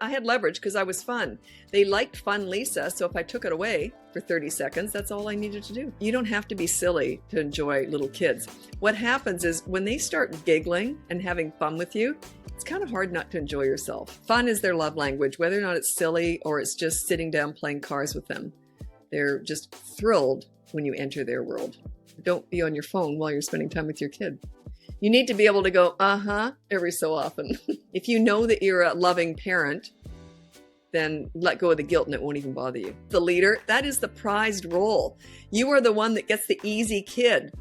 I had leverage because I was fun. They liked fun Lisa, so if I took it away for 30 seconds, that's all I needed to do. You don't have to be silly to enjoy little kids. What happens is when they start giggling and having fun with you, it's kind of hard not to enjoy yourself. Fun is their love language, whether or not it's silly or it's just sitting down playing cars with them. They're just thrilled when you enter their world. Don't be on your phone while you're spending time with your kid. You need to be able to go, every so often. If you know that you're a loving parent, then let go of the guilt and it won't even bother you. The leader, that is the prized role. You are the one that gets the easy kid.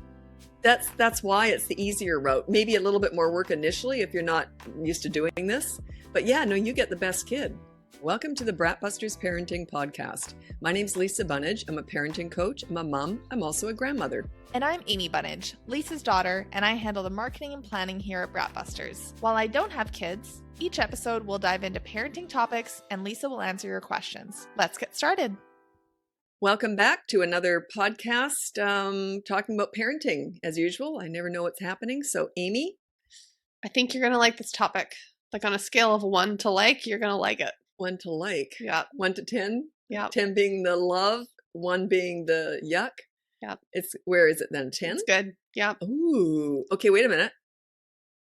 That's why it's the easier route. Maybe a little bit more work initially if you're not used to doing this. But yeah, no, you get the best kid. Welcome to the BratBusters Parenting Podcast. My name's Lisa Bunnage. I'm a parenting coach. I'm a mom. I'm also a grandmother. And I'm Amy Bunnage, Lisa's daughter, and I handle the marketing and planning here at BratBusters. While I don't have kids, each episode will dive into parenting topics and Lisa will answer your questions. Let's get started. Welcome back to another podcast talking about parenting. As usual, I never know what's happening. So Amy? I think you're going to like this topic. Like on a scale of 1 to like, you're going to like it. 1 to like. Yeah. 1 to 10? Yeah. 10 being the love, 1 being the yuck. Yeah. Where is it then? 10? It's good. Yeah. Ooh. Okay, wait a minute.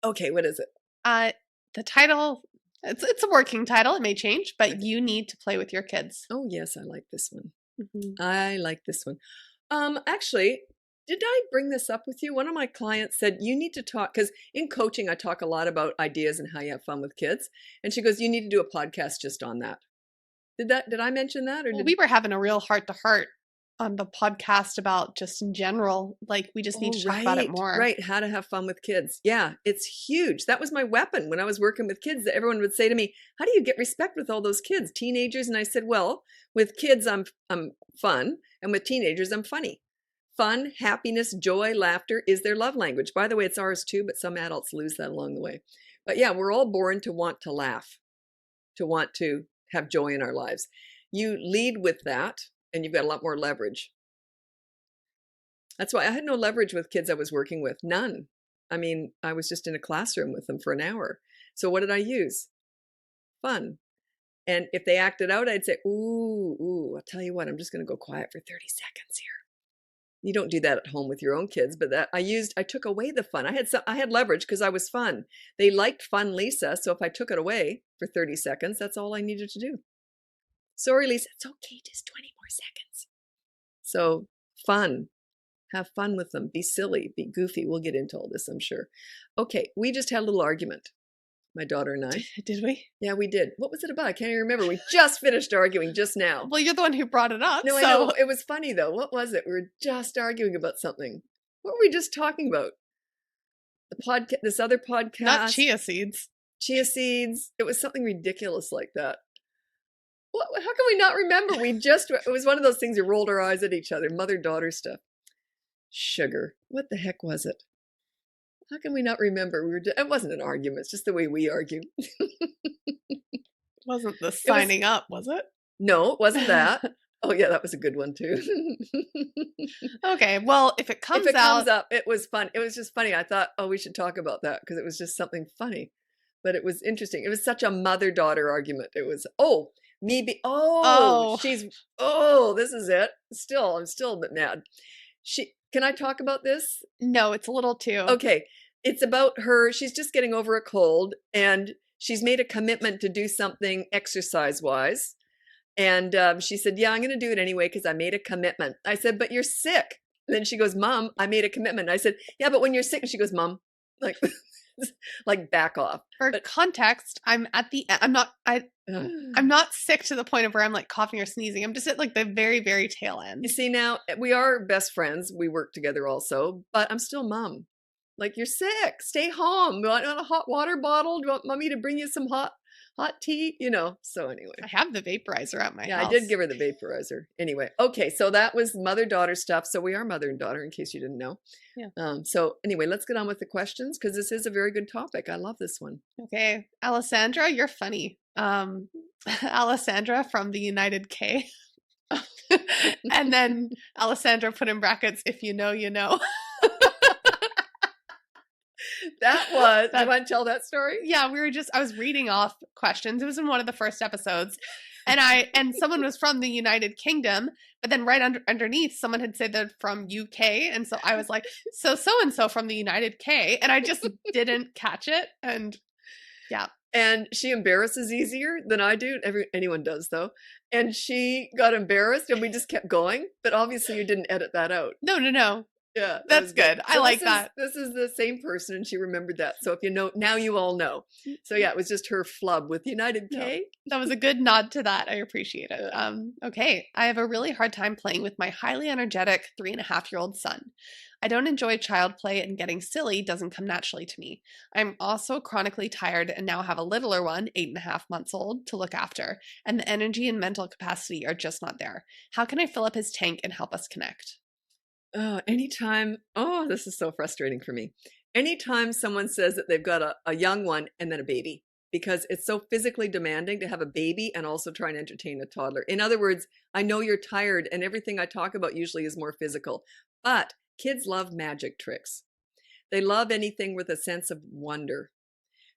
Okay, what is it? The title, it's a working title. It may change, but you need to play with your kids. Oh, yes, I like this one. Mm-hmm. I like this one. Actually, did I bring this up with you? One of my clients said, you need to talk, because in coaching, I talk a lot about ideas and how you have fun with kids. And she goes, you need to do a podcast just on that. Did I mention that? Or we were having a real heart-to-heart on the podcast about just in general, like we just need to talk about it more. Right. How to have fun with kids. Yeah, it's huge. That was my weapon when I was working with kids, that everyone would say to me, how do you get respect with all those kids, teenagers? And I said, well, with kids, I'm fun. And with teenagers, I'm funny. Fun, happiness, joy, laughter is their love language. By the way, it's ours too, but some adults lose that along the way. But yeah, we're all born to want to laugh, to want to have joy in our lives. You lead with that, and you've got a lot more leverage. That's why I had no leverage with kids I was working with. None. I mean, I was just in a classroom with them for an hour. So what did I use? Fun. And if they acted out, I'd say, ooh, I'll tell you what, I'm just going to go quiet for 30 seconds here. You don't do that at home with your own kids, but that I took away the fun. I had leverage because I was fun. They liked fun Lisa, so if I took it away for 30 seconds, that's all I needed to do. Sorry, Lisa, it's okay, just 20 more seconds. So fun. Have fun with them. Be silly, be goofy. We'll get into all this, I'm sure. Okay, we just had a little argument, my daughter and I. Did we? Yeah, we did. What was it about? I can't even remember. We just finished arguing just now. Well, you're the one who brought it up. No, I know. It was funny, though. What was it? We were just arguing about something. What were we just talking about? This other podcast? Not chia seeds. Chia seeds. It was something ridiculous like that. How can we not remember? It was one of those things that rolled our eyes at each other. Mother-daughter stuff. Sugar. What the heck was it? How can we not remember? It wasn't an argument. It's just the way we argue. Wasn't the signing up, was it? No, it wasn't that. Oh, yeah, that was a good one, too. Okay, well, if it comes up, it was fun. It was just funny. I thought, we should talk about that because it was just something funny. But it was interesting. It was such a mother-daughter argument. It was, this is it. I'm still a bit mad. Can I talk about this? No, it's a little too. Okay. It's about her. She's just getting over a cold and she's made a commitment to do something exercise-wise. And she said, yeah, I'm going to do it anyway because I made a commitment. I said, but you're sick. And then she goes, Mom, I made a commitment. I said, yeah, but when you're sick. And she goes, Mom, like back off. For context, I'm at the end. I'm not sick to the point of where I'm like coughing or sneezing. I'm just at like the very, very tail end. You see, now we are best friends. We work together also, but I'm still Mom. Like, you're sick. Stay home. You want a hot water bottle? Do you want Mommy to bring you some hot tea? So anyway. I have the vaporizer at my house. Yeah, I did give her the vaporizer. Anyway, okay, so that was mother-daughter stuff. So we are mother and daughter, in case you didn't know. Yeah. So anyway, let's get on with the questions because this is a very good topic. I love this one. Okay. Alessandra, you're funny. Alessandra from the United K. And then Alessandra put in brackets, if you know, you know. That was, do you want to tell that story? Yeah, I was reading off questions. It was in one of the first episodes. And someone was from the United Kingdom, but then right underneath someone had said they're from UK. And so I was like, so-and-so from the United K. And I just didn't catch it. And yeah. And she embarrasses easier than I do. Anyone does though. And she got embarrassed and we just kept going. But obviously you didn't edit that out. No. Yeah, that's good. I like that. This is the same person, and she remembered that. So if you know, now you all know. So yeah, it was just her flub with United K. That was a good nod to that. I appreciate it. Okay, I have a really hard time playing with my highly energetic 3.5-year-old son. I don't enjoy child play, and getting silly doesn't come naturally to me. I'm also chronically tired and now have a littler one, 8.5 months old, to look after, and the energy and mental capacity are just not there. How can I fill up his tank and help us connect? Anytime, this is so frustrating for me. Anytime someone says that they've got a young one and then a baby, because it's so physically demanding to have a baby and also try and entertain a toddler. In other words, I know you're tired and everything I talk about usually is more physical, but kids love magic tricks. They love anything with a sense of wonder.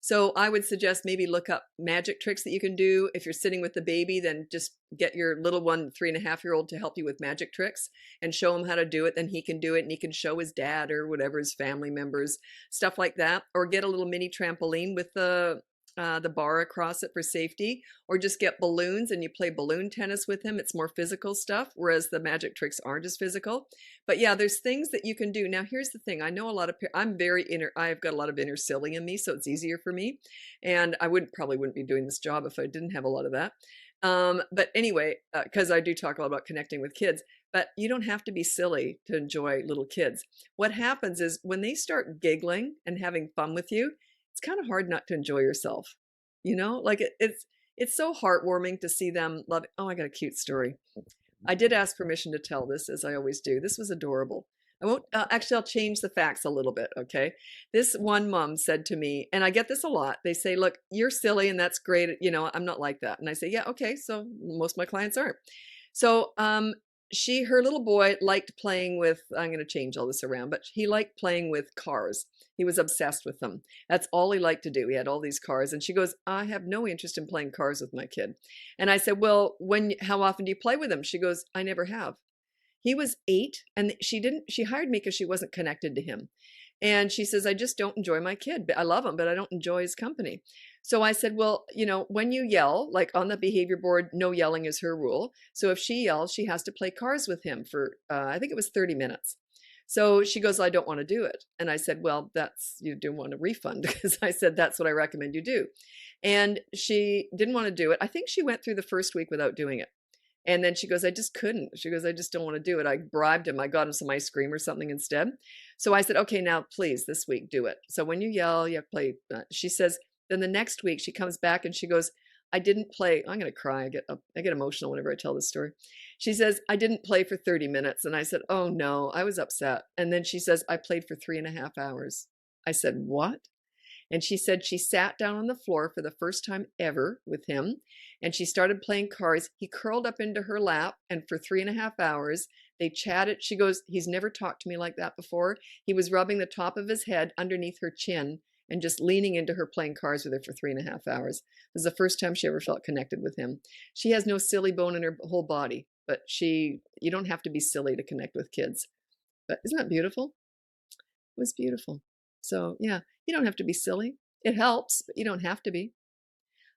So I would suggest maybe look up magic tricks that you can do. If you're sitting with the baby, then just get your little one, 3.5-year-old, to help you with magic tricks and show him how to do it. Then he can do it and he can show his dad or whatever, his family members, stuff like that. Or get a little mini trampoline with the bar across it for safety, or just get balloons and you play balloon tennis with him. It's more physical stuff, whereas the magic tricks aren't as physical. But yeah, there's things that you can do. Now, here's the thing. I know a lot of, I've got a lot of inner silly in me, so it's easier for me. And I probably wouldn't be doing this job if I didn't have a lot of that. But anyway, because I do talk a lot about connecting with kids, but you don't have to be silly to enjoy little kids. What happens is when they start giggling and having fun with you, it's kind of hard not to enjoy yourself. You know, like it's so heartwarming to see them love it. Oh, I got a cute story. I did ask permission to tell this, as I always do. This was adorable. I won't, actually, I'll change the facts a little bit, okay? This one mom said to me, and I get this a lot. They say, look, you're silly and that's great. You know, I'm not like that. And I say, yeah, okay. So most of my clients aren't. So her little boy liked playing with, I'm going to change all this around, but he liked playing with cars. He was obsessed with them. That's all he liked to do. He had all these cars. And she goes, I have no interest in playing cars with my kid. And I said, well, how often do you play with him? She goes, I never have. He was 8 and she hired me because she wasn't connected to him. And she says, I just don't enjoy my kid. I love him, but I don't enjoy his company. So I said, well, you know, when you yell, like on the behavior board, no yelling is her rule. So if she yells, she has to play cars with him for, I think it was 30 minutes. So she goes, I don't want to do it. And I said, well, you do want a refund, because I said, that's what I recommend you do. And she didn't want to do it. I think she went through the first week without doing it. And then she goes, I just couldn't. She goes, I just don't want to do it. I bribed him. I got him some ice cream or something instead. So I said, okay, now please, this week, do it. So when you yell, you have to play. She says, then the next week she comes back and she goes, I didn't play. I'm going to cry. I get emotional whenever I tell this story. She says, I didn't play for 30 minutes. And I said, oh no, I was upset. And then she says, I played for 3.5 hours. I said, what? And she said she sat down on the floor for the first time ever with him, and she started playing cards. He curled up into her lap, and for 3.5 hours, they chatted. She goes, he's never talked to me like that before. He was rubbing the top of his head underneath her chin and just leaning into her, playing cards with her for 3.5 hours. It was the first time she ever felt connected with him. She has no silly bone in her whole body, but you don't have to be silly to connect with kids. But isn't that beautiful? It was beautiful. So yeah, you don't have to be silly. It helps, but you don't have to be.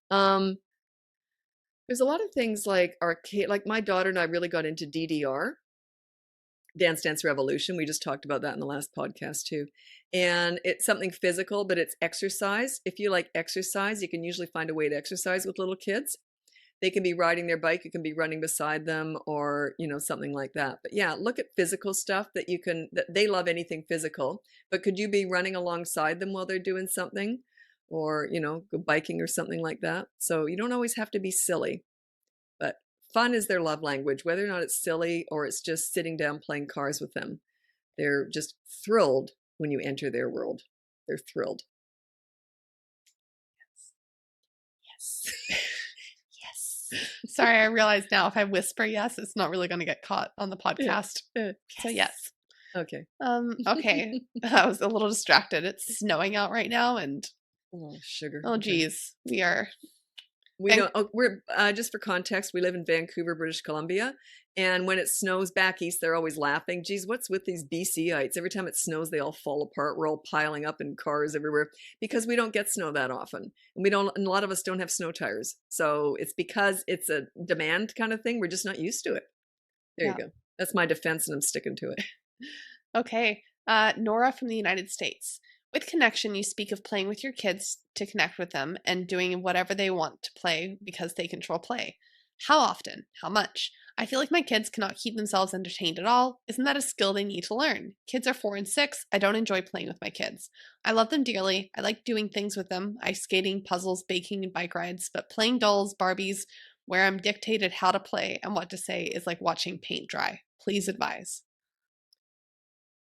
There's a lot of things like arcade, like my daughter and I really got into DDR, Dance Dance Revolution. We just talked about that in the last podcast too. And it's something physical, but it's exercise. If you like exercise, you can usually find a way to exercise with little kids. They can be riding their bike, you can be running beside them, or, you know, something like that. But yeah, look at physical stuff that they love anything physical, but could you be running alongside them while they're doing something, or, you know, go biking or something like that? So you don't always have to be silly, but fun is their love language, whether or not it's silly or it's just sitting down playing cards with them. They're just thrilled when you enter their world. They're thrilled. Yes. Yes. Sorry, I realize now if I whisper yes, it's not really going to get caught on the podcast. So yes. Okay. Okay. I was a little distracted. It's snowing out right now, and Oh, sugar. oh Okay. geez, we are. We don't. Oh, we're just for context. We live in Vancouver, British Columbia, and when it snows back east, they're always laughing. Geez, what's with these BCites? Every time it snows, they all fall apart. We're all piling up in cars everywhere because we don't get snow that often, and we don't. And a lot of us don't have snow tires, so it's because it's a demand kind of thing. We're just not used to it. There you go. That's my defense, and I'm sticking to it. Okay. Nora from the United States. With connection, you speak of playing with your kids to connect with them and doing whatever they want to play because they control play. How often? How much? I feel like my kids cannot keep themselves entertained at all. Isn't that a skill they need to learn? Kids are 4 and 6. I don't enjoy playing with my kids. I love them dearly. I like doing things with them. Ice skating, puzzles, baking, and bike rides. But playing dolls, Barbies, where I'm dictated how to play and what to say is like watching paint dry. Please advise.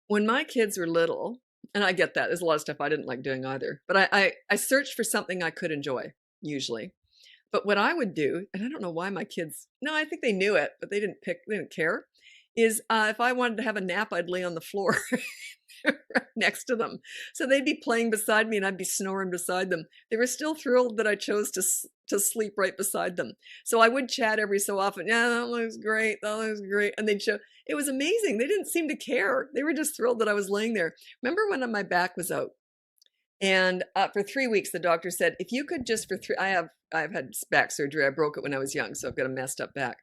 When my kids were little, and I get that, there's a lot of stuff I didn't like doing either, but I searched for something I could enjoy, usually. But what I would do, and I don't know why my kids, no, I think they knew it, but they didn't care, is if I wanted to have a nap, I'd lay on the floor right next to them. So they'd be playing beside me and I'd be snoring beside them. They were still thrilled that I chose to sleep right beside them. So I would chat every so often. Yeah, that looks great. That looks great. And they'd show, it was amazing. They didn't seem to care. They were just thrilled that I was laying there. Remember when my back was out? And for 3 weeks, the doctor said, if you could just I've had back surgery. I broke it when I was young, so I've got a messed up back.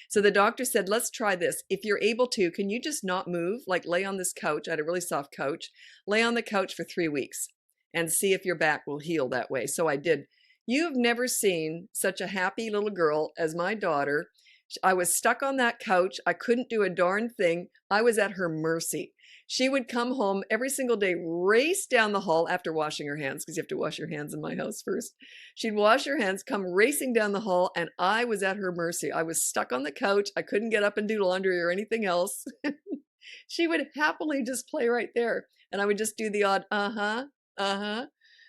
So the doctor said, let's try this. If you're able to, can you just not move? Like lay on this couch. I had a really soft couch. Lay on the couch for 3 weeks and see if your back will heal that way. So I did. You've never seen such a happy little girl as my daughter. I was stuck on that couch. I couldn't do a darn thing. I was at her mercy. She would come home every single day, race down the hall after washing her hands, because you have to wash your hands in my house first. She'd wash her hands, come racing down the hall, and I was at her mercy. I was stuck on the couch. I couldn't get up and do laundry or anything else. She would happily just play right there. And I would just do the odd,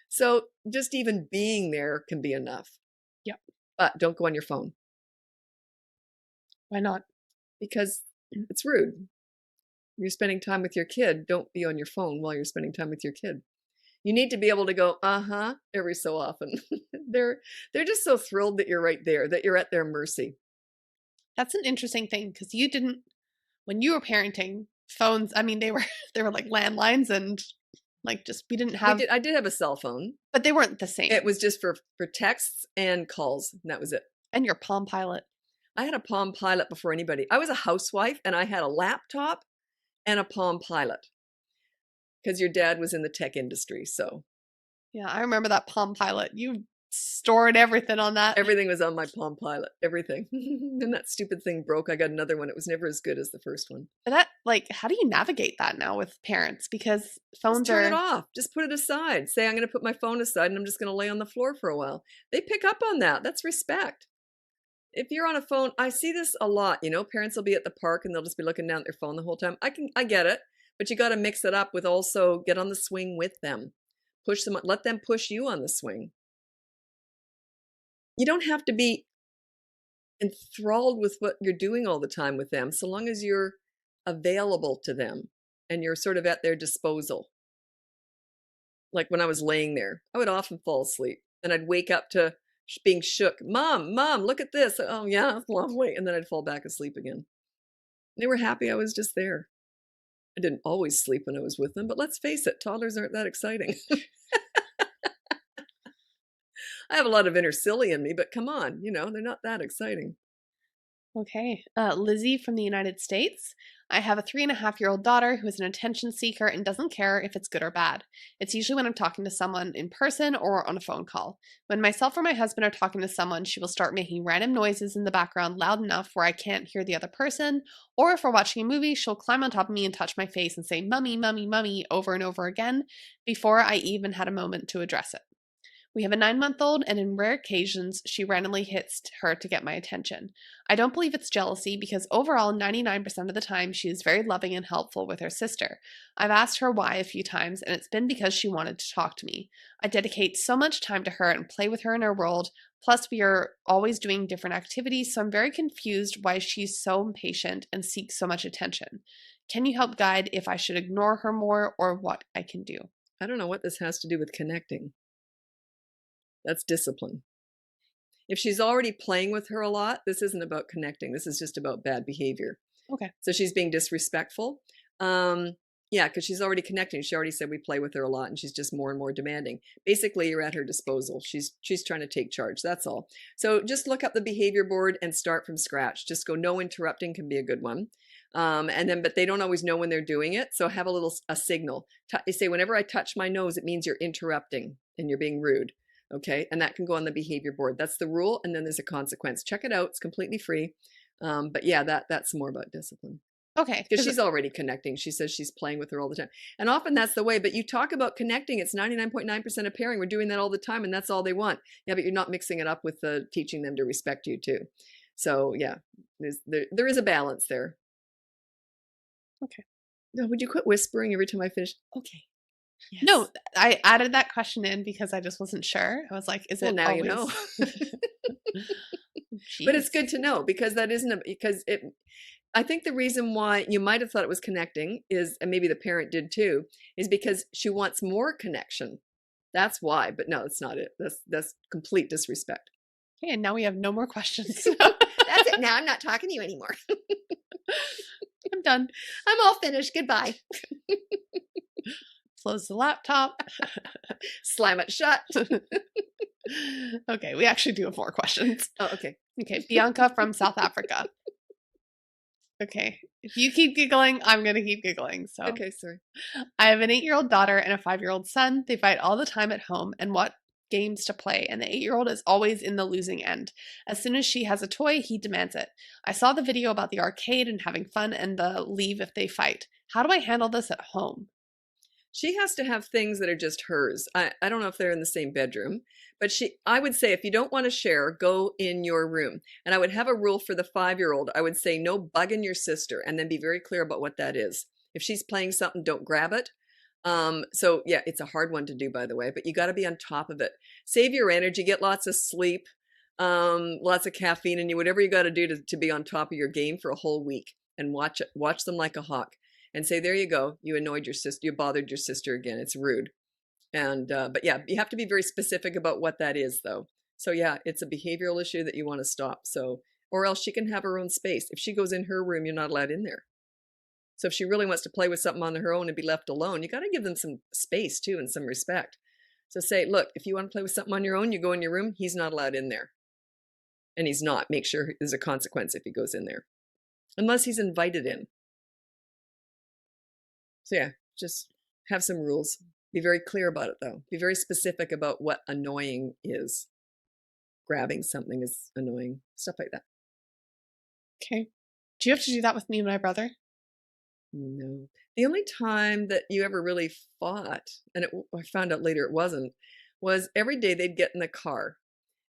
So just even being there can be enough. Yep. But don't go on your phone. Why not? Because it's rude. You're spending time with your kid. Don't be on your phone while you're spending time with your kid. You need to be able to go, every so often. They're just so thrilled that you're right there, that you're at their mercy. That's an interesting thing because you didn't, when you were parenting, phones, I mean, they were like landlines and like just, we didn't have. I did have a cell phone. But they weren't the same. It was just for texts and calls, and that was it. And your Palm Pilot. I had a Palm Pilot before anybody. I was a housewife and I had a laptop and a Palm Pilot because your dad was in the tech industry. So yeah, I remember that Palm Pilot. You stored everything on that. Everything was on my Palm Pilot, everything. And that stupid thing broke. I got another one. It was never as good as the first one. But that, like, how do you navigate that now with parents? Because phones just turn it off. Just put it aside. Say, I'm going to put my phone aside and I'm just going to lay on the floor for a while. They pick up on that. That's respect. If you're on a phone, I see this a lot, parents will be at the park and they'll just be looking down at their phone the whole time. I get it, but you got to mix it up with also get on the swing with them. Push them, let them push you on the swing. You don't have to be enthralled with what you're doing all the time with them, so long as you're available to them and you're sort of at their disposal. Like when I was laying there, I would often fall asleep and I'd wake up to being shook. Mom, look at this. Oh yeah, it's lovely. And then I'd fall back asleep again. They were happy I was just there. I didn't always sleep when I was with them, but let's face it, toddlers aren't that exciting. I have a lot of inner silly in me, but come on, they're not that exciting. Okay. Lizzie from the United States. I have a 3.5-year-old daughter who is an attention seeker and doesn't care if it's good or bad. It's usually when I'm talking to someone in person or on a phone call. When myself or my husband are talking to someone, she will start making random noises in the background loud enough where I can't hear the other person. Or if we're watching a movie, she'll climb on top of me and touch my face and say, "Mummy, mummy, mummy," over and over again before I even had a moment to address it. We have a 9-month-old, and in rare occasions, she randomly hits her to get my attention. I don't believe it's jealousy because overall, 99% of the time, she is very loving and helpful with her sister. I've asked her why a few times, and it's been because she wanted to talk to me. I dedicate so much time to her and play with her in her world, Plus, we are always doing different activities, so I'm very confused why she's so impatient and seeks so much attention. Can you help guide if I should ignore her more or what I can do? I don't know what this has to do with connecting. That's discipline. If she's already playing with her a lot, this isn't about connecting. This is just about bad behavior. Okay. So she's being disrespectful. Yeah, because she's already connecting. She already said we play with her a lot, and she's just more and more demanding. Basically, you're at her disposal. She's trying to take charge. That's all. So just look up the behavior board and start from scratch. Just go, no interrupting can be a good one. But they don't always know when they're doing it. So have a signal. You say, whenever I touch my nose, it means you're interrupting and you're being rude. Okay. And that can go on the behavior board. That's the rule. And then there's a consequence. Check it out. It's completely free. But yeah, that's more about discipline. Okay. Because she's already connecting. She says she's playing with her all the time. And often that's the way. But you talk about connecting. It's 99.9% of pairing. We're doing that all the time. And that's all they want. Yeah, but you're not mixing it up with teaching them to respect you too. So yeah, there is a balance there. Okay. No, would you quit whispering every time I finish? Okay. Yes. No, I added that question in because I just wasn't sure. I was like, is it now always... you know. But it's good to know because I think the reason why you might have thought it was connecting is, and maybe the parent did too, is because she wants more connection. That's why. But no, it's not it. That's complete disrespect. Okay, and now we have no more questions. That's it. Now I'm not talking to you anymore. I'm done. I'm all finished. Goodbye. Close the laptop. Slam it shut. Okay, we actually do have more questions. Oh, okay. Okay, Bianca from South Africa. Okay, if you keep giggling, I'm going to keep giggling. So okay, sorry. I have an 8-year-old daughter and a 5-year-old son. They fight all the time at home and what games to play, and the 8-year-old is always in the losing end. As soon as she has a toy, he demands it. I saw the video about the arcade and having fun and the leave if they fight. How do I handle this at home? She has to have things that are just hers. I don't know if they're in the same bedroom, but I would say if you don't want to share, go in your room. And I would have a rule for the 5-year-old. I would say no bugging your sister, and then be very clear about what that is. If she's playing something, don't grab it. So yeah, it's a hard one to do, by the way, but you got to be on top of it. Save your energy, get lots of sleep, lots of caffeine, and whatever you got to do to be on top of your game for a whole week, and watch them like a hawk. And say, there you go. You annoyed your sister. You bothered your sister again. It's rude. And, but yeah, you have to be very specific about what that is though. So yeah, it's a behavioral issue that you want to stop. So, or else she can have her own space. If she goes in her room, you're not allowed in there. So if she really wants to play with something on her own and be left alone, you got to give them some space too and some respect. So say, look, if you want to play with something on your own, you go in your room. He's not allowed in there. And he's not. Make sure there's a consequence if he goes in there. Unless he's invited in. So yeah, just have some rules. Be very clear about it though. Be very specific about what annoying is. Grabbing something is annoying. Stuff like that. Okay. Do you have to do that with me and my brother? No. The only time that you ever really fought, and I found out later it wasn't, was every day they'd get in the car.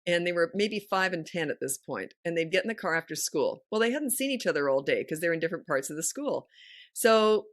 And they were maybe 5 and 10 at this point. And they'd get in the car after school. Well, they hadn't seen each other all day because they're in different parts of the school. So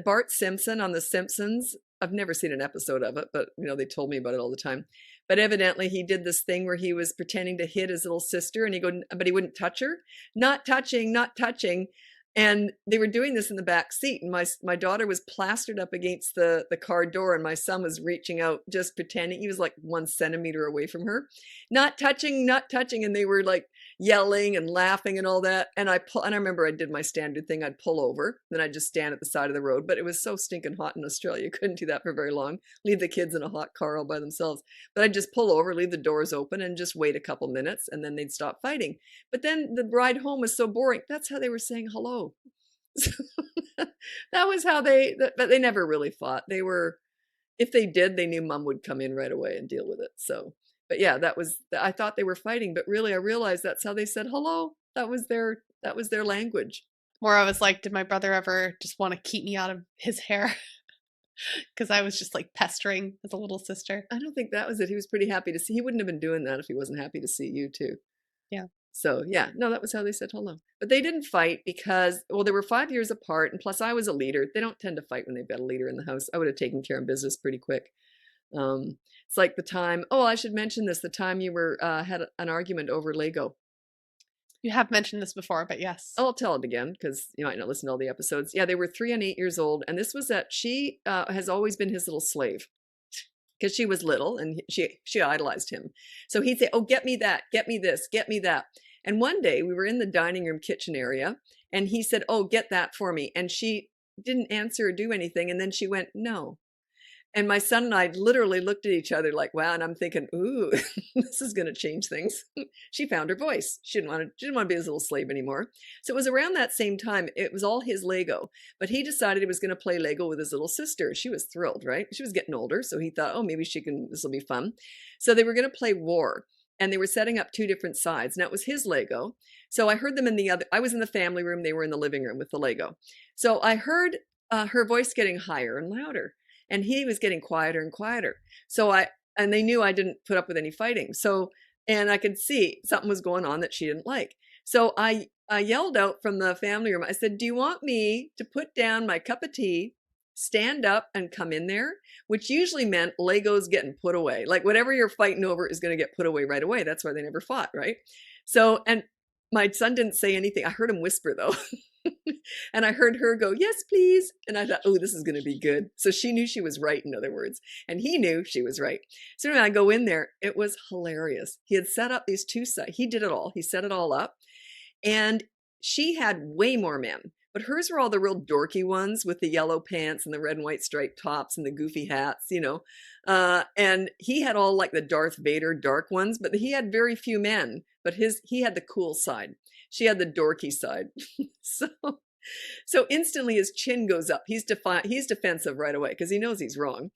Bart Simpson on The Simpsons, I've never seen an episode of it, but they told me about it all the time. But evidently he did this thing where he was pretending to hit his little sister and but he wouldn't touch her. Not touching, not touching. And they were doing this in the back seat. And my daughter was plastered up against the car door, and my son was reaching out, just pretending. He was like 1 centimeter away from her. Not touching, not touching. And they were like yelling and laughing and all that. And I remember I did my standard thing. I'd pull over, then I'd just stand at the side of the road. But it was so stinking hot in Australia. You couldn't do that for very long. Leave the kids in a hot car all by themselves. But I'd just pull over, leave the doors open, and just wait a couple minutes, and then they'd stop fighting. But then the ride home was so boring. That's how they were saying hello. So that was how but they never really fought. If they did, they knew mom would come in right away and deal with it. So, but yeah, I thought they were fighting, but really I realized that's how they said hello. That was their language. More I was like, did my brother ever just want to keep me out of his hair? Because I was just like pestering as a little sister. I don't think that was it. He was pretty happy to see. He wouldn't have been doing that if he wasn't happy to see you too. Yeah. So yeah, no, that was how they said hello. But they didn't fight because, well, they were 5 years apart. And plus I was a leader. They don't tend to fight when they've got a leader in the house. I would have taken care of business pretty quick. It's like the time, oh, I should mention this, the time you were had an argument over Lego. You have mentioned this before, but yes. I'll tell it again because you might not listen to all the episodes. Yeah, they were 3 and 8 years old. And this was that she has always been his little slave because she was little and she idolized him. So he'd say, oh, get me that, get me this, get me that. And one day we were in the dining room kitchen area and he said, oh, get that for me. And she didn't answer or do anything. And then she went, no. And my son and I literally looked at each other like, wow. And I'm thinking, ooh, this is going to change things. She found her voice. She didn't want to be his little slave anymore. So it was around that same time. It was all his Lego, but he decided he was going to play Lego with his little sister. She was thrilled, right? She was getting older. So he thought, oh, maybe this will be fun. So they were going to play war and they were setting up 2 different sides. Now it was his Lego. So I heard them I was in the family room. They were in the living room with the Lego. So I heard her voice getting higher and louder. And he was getting quieter and quieter. And they knew I didn't put up with any fighting. And I could see something was going on that she didn't like. So I yelled out from the family room. I said, do you want me to put down my cup of tea, stand up and come in there? Which usually meant Legos getting put away. Like whatever you're fighting over is going to get put away right away. That's why they never fought, right? So, and my son didn't say anything. I heard him whisper though. And I heard her go, yes, please. And I thought, oh, this is going to be good. So she knew she was right, in other words. And he knew she was right. So when I go in there, it was hilarious. He had set up these 2 sides. He did it all. He set it all up. And she had way more men. But hers were all the real dorky ones with the yellow pants and the red and white striped tops and the goofy hats, And he had all like the Darth Vader dark ones, but he had very few men. But he had the cool side. She had the dorky side. So instantly his chin goes up. He's defensive right away because he knows he's wrong.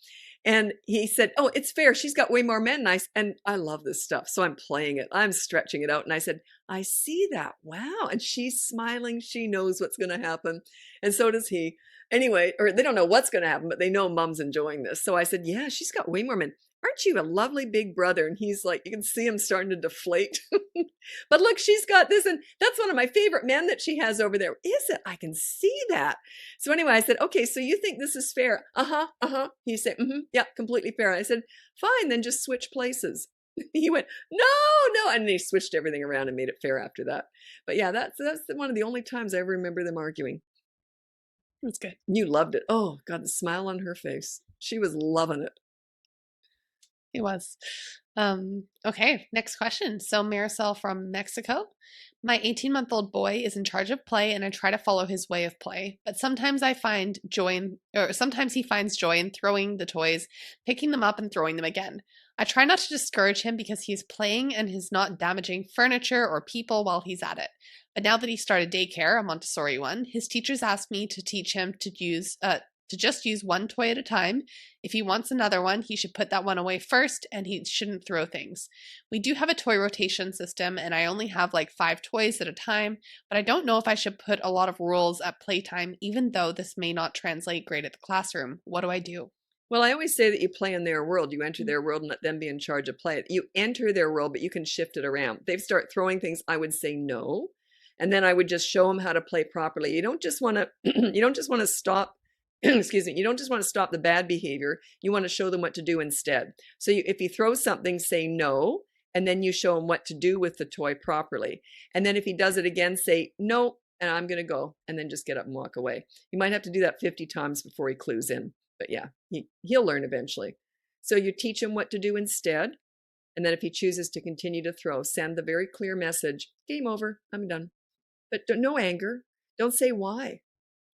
And he said, oh, it's fair. She's got way more men. And I love this stuff. So I'm playing it. I'm stretching it out. And I said, I see that. Wow. And she's smiling. She knows what's going to happen. And so does he. Anyway, or they don't know what's going to happen, but they know mom's enjoying this. So I said, yeah, she's got way more men. Aren't you a lovely big brother? And he's like, you can see him starting to deflate. But look, she's got this. And that's one of my favorite men that she has over there. Is it? I can see that. So anyway, I said, okay, so you think this is fair? He said, yeah, completely fair. I said, fine, then just switch places. He went, no. And he switched everything around and made it fair after that. But yeah, that's one of the only times I ever remember them arguing. That's good. You loved it. Oh God, the smile on her face. She was loving it. It was. Okay, next question. So Marisol from Mexico. My 18-month-old boy is in charge of play and I try to follow his way of play, but sometimes he finds joy in throwing the toys, picking them up and throwing them again. I try not to discourage him because he's playing and he's not damaging furniture or people while he's at it. But now that he started daycare, a Montessori one, his teachers asked me to teach him to just use one toy at a time. If he wants another one, he should put that one away first and he shouldn't throw things. We do have a toy rotation system and I only have like 5 toys at a time, but I don't know if I should put a lot of rules at playtime, even though this may not translate great at the classroom. What do I do? Well, I always say that you play in their world. You enter their world and let them be in charge of play. You enter their world, but you can shift it around. If they start throwing things, I would say no. And then I would just show them how to play properly. You don't just want to stop excuse me, you don't just want to stop the bad behavior. You want to show them what to do instead. So if you throw something, say no, and then you show him what to do with the toy properly. And then if he does it again, say no, and I'm going to go, and then just get up and walk away. You might have to do that 50 times before he clues in. But yeah, he'll learn eventually. So you teach him what to do instead. And then if he chooses to continue to throw, send the very clear message, game over, I'm done. But no anger. Don't say why.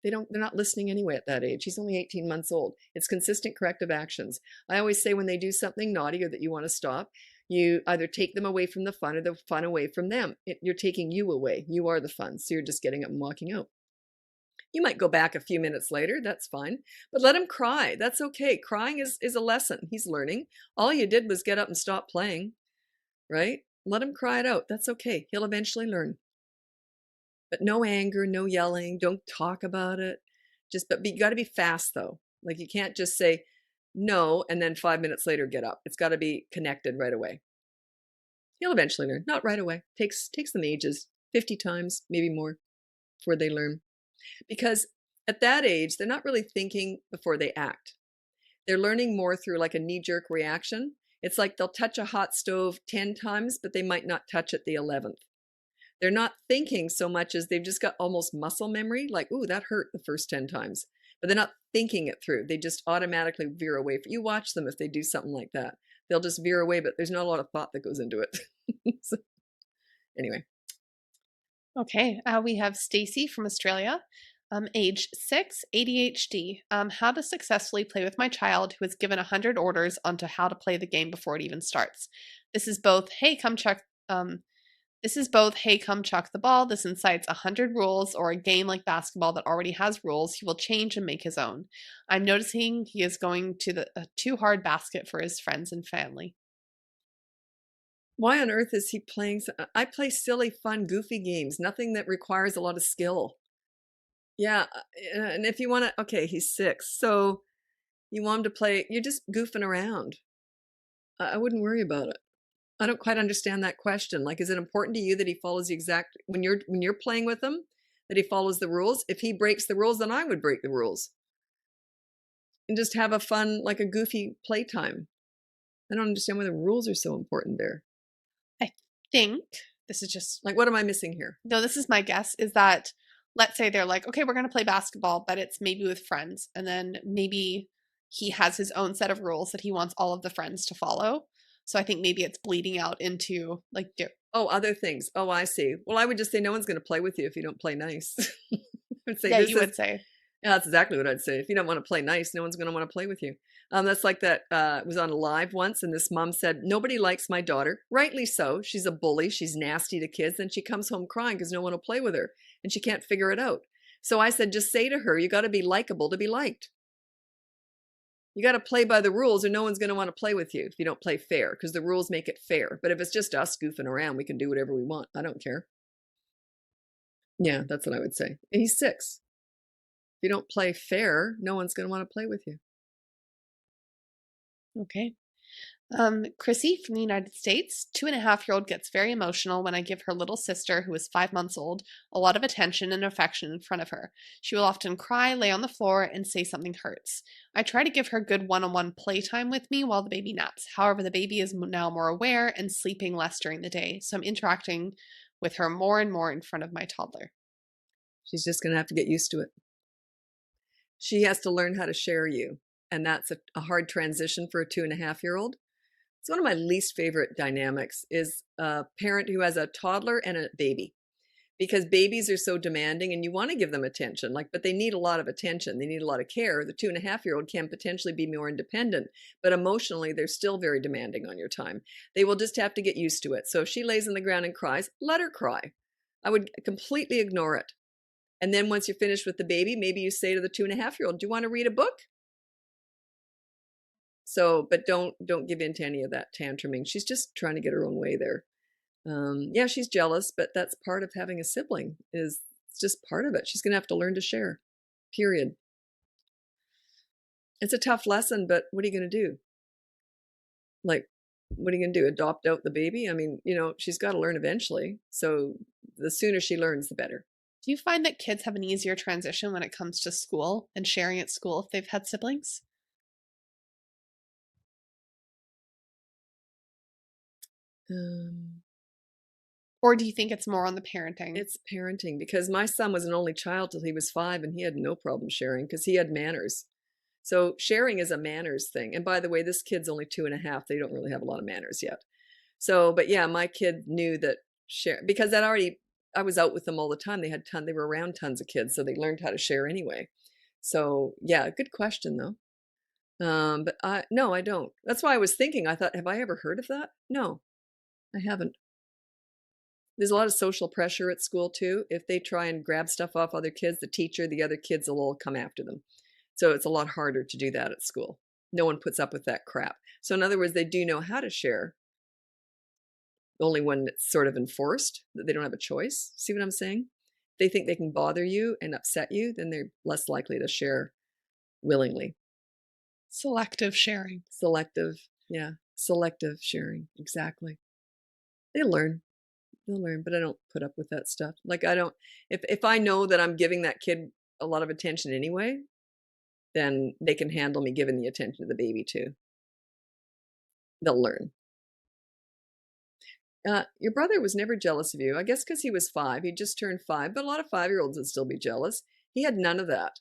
They're not listening anyway at that age. He's only 18 months old. It's consistent corrective actions. I always say when they do something naughty or that you want to stop, you either take them away from the fun or the fun away from them. You're taking you away. You are the fun. So you're just getting up and walking out. You might go back a few minutes later. That's fine. But let him cry. That's okay. Crying is a lesson. He's learning. All you did was get up and stop playing, right? Let him cry it out. That's okay. He'll eventually learn. But no anger, no yelling. Don't talk about it. But you got to be fast though. Like you can't just say no and then 5 minutes later get up. It's got to be connected right away. He'll eventually learn. Not right away. Takes them ages, 50 times, maybe more, before they learn. Because at that age, they're not really thinking before they act. They're learning more through like a knee-jerk reaction. It's like they'll touch a hot stove 10 times, but they might not touch it the 11th. They're not thinking so much as they've just got almost muscle memory, like, ooh, that hurt the first 10 times. But they're not thinking it through. They just automatically veer away. You watch them if they do something like that. They'll just veer away, but there's not a lot of thought that goes into it. So, anyway. Okay, we have Stacy from Australia, age 6, ADHD. How to successfully play with my child who has given 100 orders onto how to play the game before it even starts. This is both, hey, come chuck the ball. This incites 100 rules, or a game like basketball that already has rules, he will change and make his own. I'm noticing he is going to the too hard basket for his friends and family. Why on earth is he playing? I play silly, fun, goofy games, nothing that requires a lot of skill. Yeah, and if you want to, okay, he's 6, so you want him to play, you're just goofing around. I wouldn't worry about it. I don't quite understand that question. Like, is it important to you that he follows the exact, when you're playing with him, that he follows the rules? If he breaks the rules, then I would break the rules. And just have a fun, like a goofy playtime. I don't understand why the rules are so important there. I think this is just like, what am I missing here? No, this is my guess, is that let's say they're like, okay, we're going to play basketball, but it's maybe with friends. And then maybe he has his own set of rules that he wants all of the friends to follow. So I think maybe it's bleeding out into like, other things. Oh, I see. Well, I would just say no one's going to play with you if you don't play nice. Would say, would say. Yeah, that's exactly what I'd say. If you don't want to play nice, no one's going to want to play with you. That's like that. Was on a live once, and this mom said, nobody likes my daughter. Rightly so. She's a bully. She's nasty to kids. Then she comes home crying because no one will play with her, and she can't figure it out. So I said, just say to her, you got to be likable to be liked. You got to play by the rules, or no one's going to want to play with you if you don't play fair, because the rules make it fair. But if it's just us goofing around, we can do whatever we want. I don't care. Yeah, that's what I would say. And he's 6. If you don't play fair, no one's going to want to play with you. Okay. Chrissy from the United States, 2.5-year-old gets very emotional when I give her little sister, who is 5 months old, a lot of attention and affection in front of her. She will often cry, lay on the floor, and say something hurts. I try to give her good one-on-one playtime with me while the baby naps. However, the baby is now more aware and sleeping less during the day, so I'm interacting with her more and more in front of my toddler. She's just going to have to get used to it. She has to learn how to share you, and that's a hard transition for a 2.5-year-old. It's one of my least favorite dynamics, is a parent who has a toddler and a baby, because babies are so demanding and you want to give them attention, but they need a lot of attention. They need a lot of care. The 2.5-year-old can potentially be more independent, but emotionally, they're still very demanding on your time. They will just have to get used to it. So if she lays on the ground and cries, let her cry. I would completely ignore it. And then once you're finished with the baby, maybe you say to the 2.5-year-old, do you want to read a book? So, but don't give in to any of that tantruming. She's just trying to get her own way there. Yeah, she's jealous, but that's part of having a sibling. It's just part of it. She's going to have to learn to share, period. It's a tough lesson, but what are you going to do? What are you going to do? Adopt out the baby? I mean, she's got to learn eventually. So the sooner she learns, the better. Do you find that kids have an easier transition when it comes to school and sharing at school if they've had siblings? Or do you think it's more on the parenting? It's parenting, because my son was an only child till he was 5, and he had no problem sharing because he had manners. So sharing is a manners thing. And by the way, this kid's only 2.5. They don't really have a lot of manners yet. So, but yeah, my kid knew that because I was out with them all the time. They were around tons of kids, so they learned how to share anyway. So yeah, good question though. But no, I don't. That's why I was thinking, I thought, have I ever heard of that? No, I haven't. There's a lot of social pressure at school too. If they try and grab stuff off other kids, the teacher, the other kids will all come after them. So it's a lot harder to do that at school. No one puts up with that crap. So in other words, they do know how to share. Only when it's sort of enforced, that they don't have a choice. See what I'm saying? If they think they can bother you and upset you, then they're less likely to share willingly. Selective sharing. Selective sharing. Exactly. They'll learn, but I don't put up with that stuff. If I know that I'm giving that kid a lot of attention anyway, then they can handle me giving the attention to the baby too. They'll learn. Your brother was never jealous of you. I guess because he was 5. He just turned 5, but a lot of 5-year-olds would still be jealous. He had none of that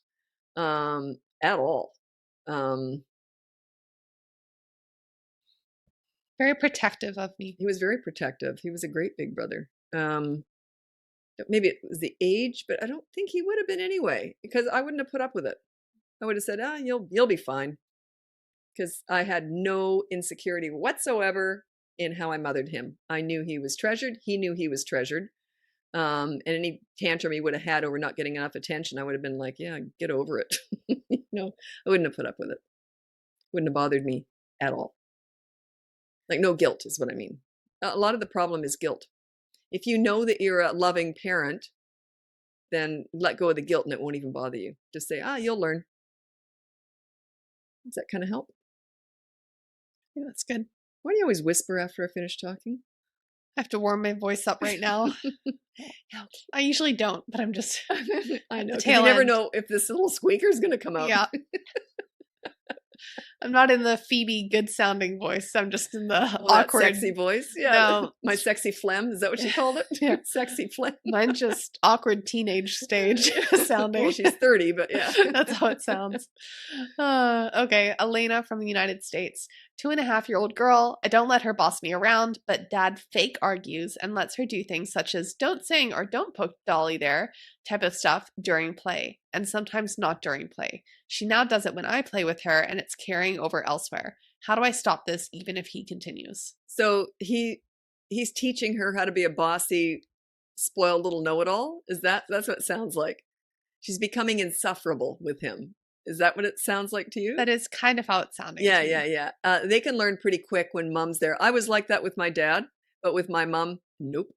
at all. Very protective of me. He was very protective. He was a great big brother. Maybe it was the age, but I don't think he would have been anyway, because I wouldn't have put up with it. I would have said, you'll be fine. Because I had no insecurity whatsoever in how I mothered him. I knew he was treasured. He knew he was treasured. And any tantrum he would have had over not getting enough attention, I would have been like, yeah, get over it. I wouldn't have put up with it. Wouldn't have bothered me at all. Like, no guilt is what I mean. A lot of the problem is guilt. If you know that you're a loving parent, then let go of the guilt and it won't even bother you. Just say, you'll learn. Does that kind of help? Yeah, that's good. Why do you always whisper after I finish talking? I have to warm my voice up right now. I usually don't, but I'm just I know. You never know if this little squeaker is going to come out. Yeah. I'm not in the Phoebe good sounding voice. I'm just in the awkward sexy voice. Yeah. No. My sexy phlegm. Is that what you called it? Yeah. Sexy phlegm. Mine's just awkward teenage stage sounding. Well, she's 30, but yeah. That's how it sounds. Okay. Elena from the United States. 2.5-year-old girl. I don't let her boss me around, but dad fake argues and lets her do things such as don't sing or don't poke Dolly there type of stuff during play, and sometimes not during play. She now does it when I play with her, and it's carrying over elsewhere. How do I stop this even if he continues? So he's teaching her how to be a bossy, spoiled little know-it-all? That's what it sounds like. She's becoming insufferable with him. Is that what it sounds like to you? That is kind of how it's sounding. Yeah. They can learn pretty quick when mom's there. I was like that with my dad, but with my mom, nope.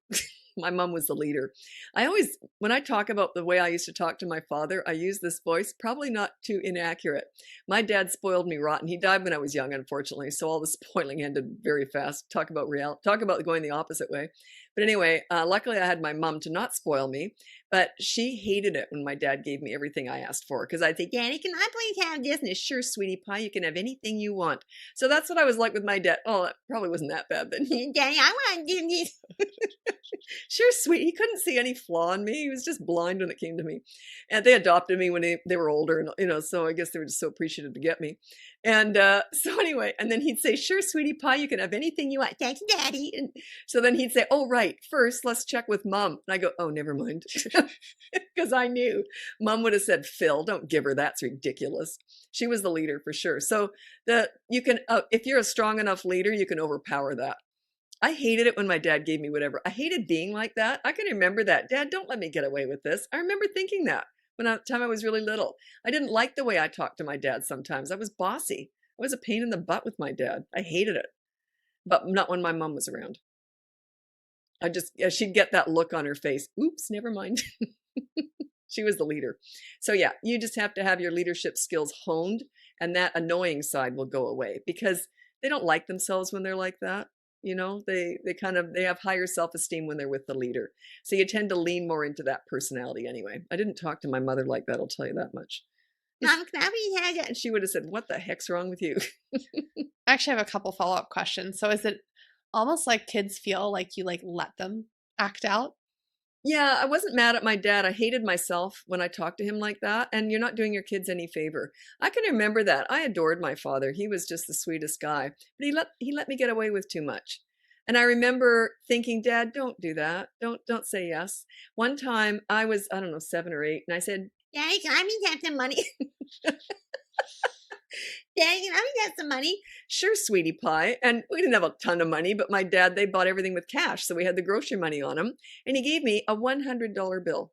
My mom was the leader. When I talk about the way I used to talk to my father, I use this voice, probably not too inaccurate. My dad spoiled me rotten. He died when I was young, unfortunately. So all the spoiling ended very fast. Talk about going the opposite way. But anyway, luckily I had my mom to not spoil me, but she hated it when my dad gave me everything I asked for. Because I'd say, Daddy, can I please have this? And it's sure, sweetie pie, you can have anything you want. So that's what I was like with my dad. Oh, that probably wasn't that bad. But Daddy, I want to do this. Sure, sweet. He couldn't see any flaw in me. He was just blind when it came to me. And they adopted me when they were older. And, so I guess they were just so appreciative to get me. And so anyway, and then he'd say, sure, sweetie pie, you can have anything you want. Thanks, Daddy. And so then he'd say, oh, right, first, let's check with Mom. And I go, oh, never mind. Because I knew Mom would have said, Phil, don't give her. That's ridiculous. She was the leader for sure. So you can, if you're a strong enough leader, you can overpower that. I hated it when my dad gave me whatever. I hated being like that. I can remember that. Dad, don't let me get away with this. I remember thinking that when the time I was really little. I didn't like the way I talked to my dad sometimes. I was bossy. I was a pain in the butt with my dad. I hated it. But not when my mom was around. She'd get that look on her face. Oops, never mind. She was the leader. So yeah, you just have to have your leadership skills honed, and that annoying side will go away because they don't like themselves when they're like that. They have higher self-esteem when they're with the leader. So you tend to lean more into that personality anyway. I didn't talk to my mother like that, I'll tell you that much. Mom, can I be had it? And she would have said, what the heck's wrong with you? I actually have a couple follow-up questions. So is it almost like kids feel like you let them act out? Yeah, I wasn't mad at my dad. I hated myself when I talked to him like that. And you're not doing your kids any favor. I can remember that. I adored my father. He was just the sweetest guy. But he let me get away with too much. And I remember thinking, Dad, don't do that. Don't say yes. One time I was, 7 or 8, and I said, Daddy, can I have some money? Daddy, can I have some money? Sure, sweetie pie. And we didn't have a ton of money, but my dad, they bought everything with cash. So we had the grocery money on him. And he gave me a $100 bill.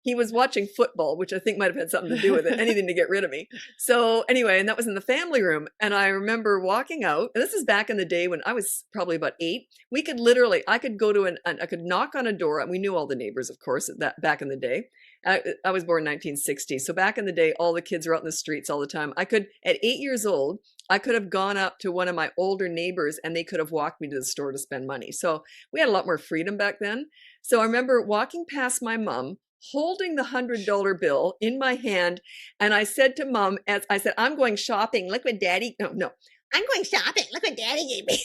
He was watching football, which I think might have had something to do with it, anything to get rid of me. So anyway, and that was in the family room. And I remember walking out, and this is back in the day when I was probably about 8. We could I could go to I could knock on a door. And we knew all the neighbors, of course, back in the day. I was born in 1960. So back in the day, all the kids were out in the streets all the time. At 8 years old, I could have gone up to one of my older neighbors and they could have walked me to the store to spend money. So we had a lot more freedom back then. So I remember walking past my mom, holding the $100 bill in my hand. And I said to Mom, as I said, I'm going shopping. Look what Daddy, no, I'm going shopping. Look what Daddy gave me.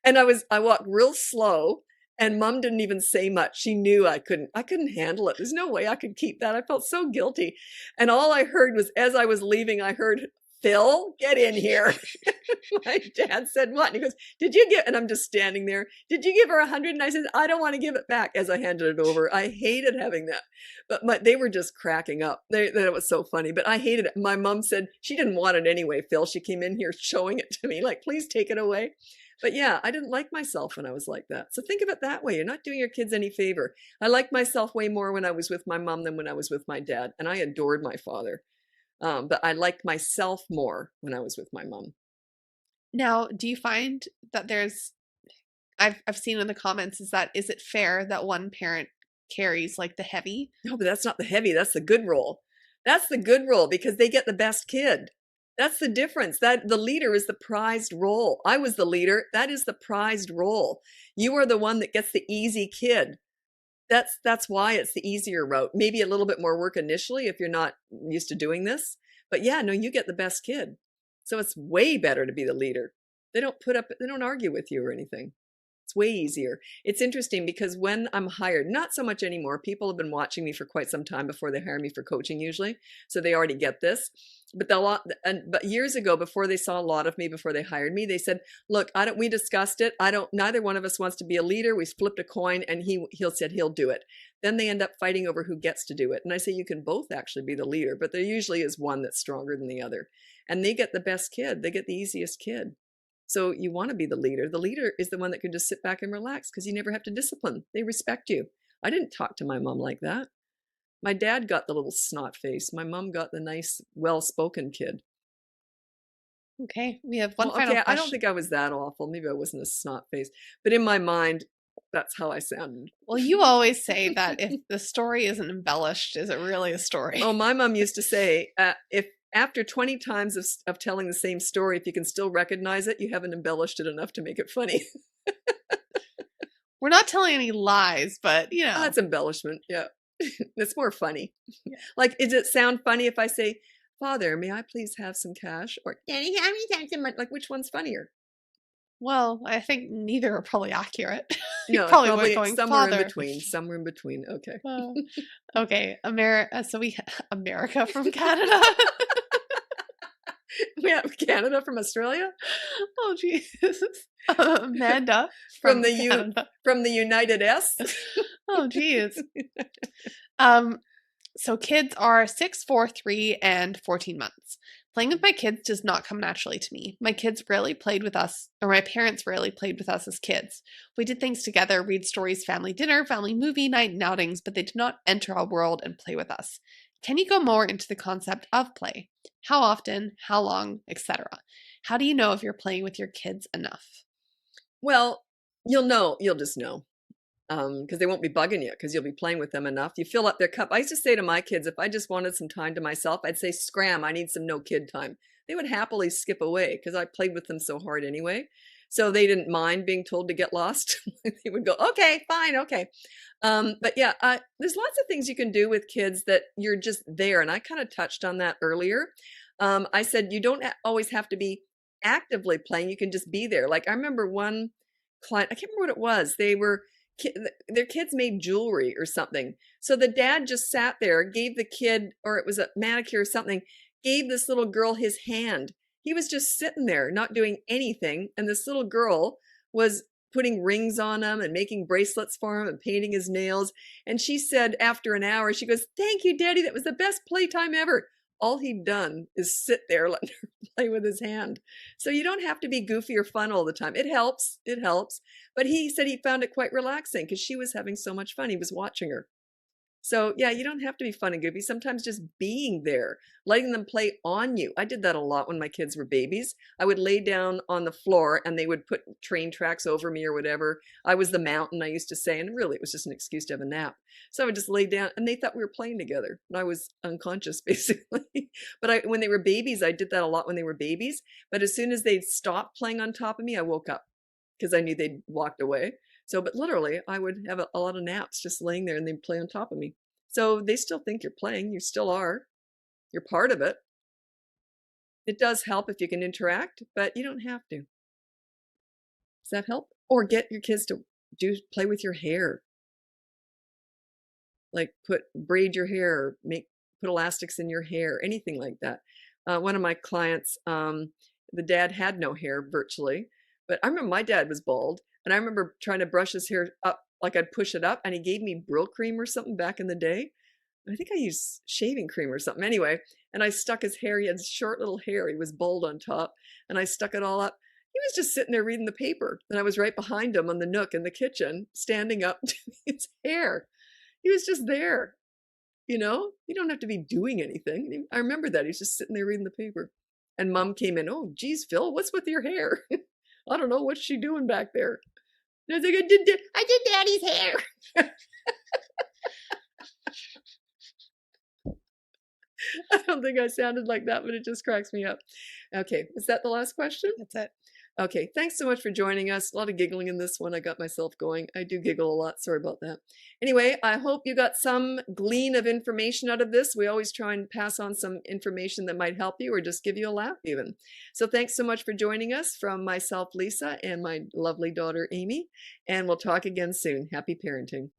And I walked real slow, and Mom didn't even say much. She knew I couldn't handle it. There's no way I could keep that. I felt so guilty. And all I heard was, as I was leaving, I heard, Phil, get in here. My dad said, what? And he goes, did you give, and I'm just standing there. Did you give her 100? And I said, I don't want to give it back, as I handed it over. I hated having that. But they were just cracking up. That was so funny, but I hated it. My mom said she didn't want it anyway, Phil. She came in here showing it to me, like, please take it away. But yeah, I didn't like myself when I was like that. So think of it that way. You're not doing your kids any favor. I liked myself way more when I was with my mom than when I was with my dad. And I adored my father. But I liked myself more when I was with my mom. Now, do you find that I've seen in the comments, is it fair that one parent carries like the heavy? No, but that's not the heavy. That's the good role. That's the good role, because they get the best kid. That's the difference. That the leader is the prized role. I was the leader. That is the prized role. You are the one that gets the easy kid. That's why it's the easier route. Maybe a little bit more work initially if you're not used to doing this. But yeah, no, you get the best kid. So it's way better to be the leader. They don't argue with you or anything. It's way easier. It's interesting because when I'm hired, not so much anymore. People have been watching me for quite some time before they hire me for coaching usually. So they already get this. But years ago, before they saw a lot of me, before they hired me, they said, look, we discussed it. Neither one of us wants to be a leader. We flipped a coin and he said he'll do it. Then they end up fighting over who gets to do it. And I say, you can both actually be the leader, but there usually is one that's stronger than the other. And they get the best kid. They get the easiest kid. So you want to be the leader. The leader is the one that can just sit back and relax because you never have to discipline. They respect you. I didn't talk to my mom like that. My dad got the little snot face. My mom got the nice, well-spoken kid. Okay, we have one final question. I don't think I was that awful. Maybe I wasn't a snot face. But in my mind, that's how I sounded. Well, you always say that if the story isn't embellished, is it really a story? Oh, my mom used to say, if after 20 times of telling the same story, if you can still recognize it, you haven't embellished it enough to make it funny. We're not telling any lies, but you know. That's embellishment, yeah. It's more funny. Yeah. Like, does it sound funny if I say, Father, may I please have some cash? Or, Daddy, how many times am I? Like, which one's funnier? Well, I think neither are probably accurate. No, probably going somewhere in between. Somewhere in between. Okay. Okay. America from Canada. We have Canada from Australia. Oh, Jesus. Amanda from the United S. Oh, geez. So kids are 6, 4, 3, and 14 months. Playing with my kids does not come naturally to me. My kids rarely played with us, or my parents rarely played with us as kids. We did things together, read stories, family dinner, family movie night, and outings, but they did not enter our world and play with us. Can you go more into the concept of play? How often, how long, etc.? How do you know if you're playing with your kids enough? Well, you'll just know. Because they won't be bugging you because you'll be playing with them enough. You fill up their cup. I used to say to my kids, if I just wanted some time to myself, I'd say, scram, I need some no kid time. They would happily skip away because I played with them so hard anyway. So they didn't mind being told to get lost. They would go, okay, fine, okay. But yeah, there's lots of things you can do with kids that you're just there. And I kind of touched on that earlier. I said, you don't always have to be actively playing. You can just be there. Like I remember one client, I can't remember what it was. Their kids made jewelry or something. So the dad just sat there, gave the kid, or it was a manicure or something, gave this little girl his hand. He was just sitting there, not doing anything. And this little girl was putting rings on him and making bracelets for him and painting his nails. And she said after an hour, she goes, thank you, Daddy. That was the best playtime ever. All he'd done is sit there, letting her play with his hand. So you don't have to be goofy or fun all the time. It helps. But he said he found it quite relaxing because she was having so much fun. He was watching her. So yeah, you don't have to be fun and goofy. Sometimes just being there, letting them play on you. I did that a lot when my kids were babies. I would lay down on the floor and they would put train tracks over me or whatever. I was the mountain, I used to say, and really it was just an excuse to have a nap. So I would just lay down and they thought we were playing together. And I was unconscious basically. But when they were babies, I did that a lot when they were babies. But as soon as they'd stopped playing on top of me, I woke up because I knew they'd walked away. So, but literally, I would have a lot of naps just laying there and they'd play on top of me. So they still think you're playing. You still are. You're part of it. It does help if you can interact, but you don't have to. Does that help? Or get your kids to play with your hair. Like braid your hair, put elastics in your hair, anything like that. One of my clients, the dad had no hair virtually, but I remember my dad was bald, and I remember trying to brush his hair up, like I'd push it up, and he gave me Brill cream or something back in the day. I think I used shaving cream or something anyway, and I stuck his hair. He had short little hair. He was bald on top, and I stuck it all up. He was just sitting there reading the paper, and I was right behind him on the nook in the kitchen, standing up to his hair. He was just there. You don't have to be doing anything. I remember that. He's just sitting there reading the paper. And Mom came in, "Oh, geez, Phil, what's with your hair?" "I don't know. What's she doing back there?" And I was like, I did Daddy's hair. I don't think I sounded like that, but it just cracks me up. Okay, is that the last question? That's it. Okay, thanks so much for joining us. A lot of giggling in this one. I got myself going. I do giggle a lot. Sorry about that. Anyway, I hope you got some glean of information out of this. We always try and pass on some information that might help you or just give you a laugh even. So thanks so much for joining us from myself, Lisa, and my lovely daughter, Amy. And we'll talk again soon. Happy parenting.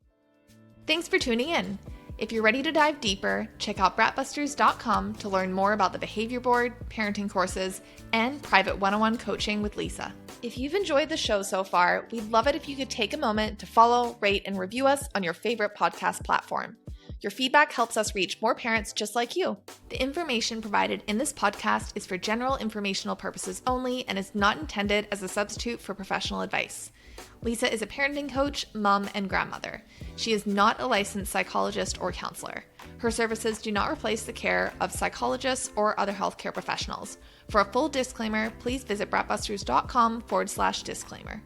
Thanks for tuning in. If you're ready to dive deeper, check out BratBusters.com to learn more about the behavior board, parenting courses, and private one-on-one coaching with Lisa. If you've enjoyed the show so far, we'd love it if you could take a moment to follow, rate, and review us on your favorite podcast platform. Your feedback helps us reach more parents just like you. The information provided in this podcast is for general informational purposes only and is not intended as a substitute for professional advice. Lisa is a parenting coach, mom, and grandmother. She is not a licensed psychologist or counselor. Her services do not replace the care of psychologists or other healthcare professionals. For a full disclaimer, please visit BratBusters.com/disclaimer.